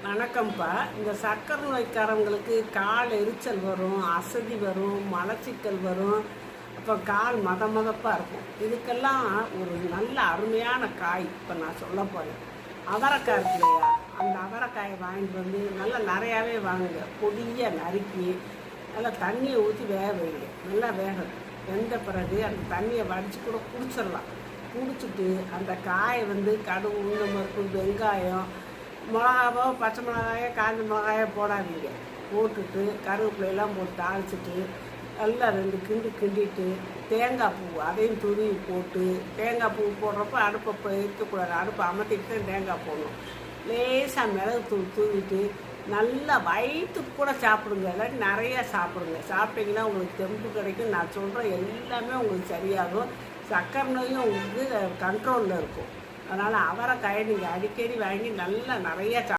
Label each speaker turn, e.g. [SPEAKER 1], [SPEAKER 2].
[SPEAKER 1] வணக்கம்ப்பா. இந்த சர்க்கரை நோய்க்காரங்களுக்கு கால் எரிச்சல் வரும், அசதி வரும், மலச்சிக்கல் வரும், அப்போ கால் மதப்பாக இருக்கும். இதுக்கெல்லாம் ஒரு நல்ல அருமையான காய் இப்போ நான் சொல்ல போகிறேன். அவரைக்காய் இருக்கு இல்லையா, அந்த அவரைக்காயை வாங்கிட்டு வந்து நல்லா நிறையாவே வாங்குங்க. பொடியாக நறுக்கி நல்லா தண்ணியை ஊற்றி வேக வைங்க. நல்லா வேகணும். வெந்த பிறகு அந்த தண்ணியை வடித்து கூட குடிச்சிடலாம். குடிச்சிட்டு அந்த காயை வந்து கடுகு, உளுந்தம் பருப்பு, வெங்காயம், மிளகாவோ பச்சை மிளகாயோ காஞ்ச மிளகாயோ போடாதீங்க. போட்டுட்டு கருவேப்பிலையெல்லாம் போட்டு தாளிச்சிட்டு நல்லா 2 கிண்டிட்டு தேங்காய் பூ அதையும் துருவி போட்டு, தேங்காய் பூ போடுறப்ப அடுப்பை இருக்கக்கூடாது, அடுப்பை அமர்த்திட்டு தான் தேங்காய் போடணும். லேசாக மிளகு தூள் தூவிட்டு நல்லா வயிற்றுக்கு கூட சாப்பிடுங்க. இல்லாட்டி நிறையா சாப்பிடுங்க. சாப்பிட்டீங்கன்னா உங்களுக்கு தெம்பு கிடைக்கும். நான் சொல்கிற எல்லாமே உங்களுக்கு சரியாகும். சர்க்கரை நோயும் உங்களுக்கு கண்ட்ரோலில் இருக்கும். அதனால் அவரைக்காயை நீங்கள் அடிக்கடி வாங்கி நல்லா நிறையா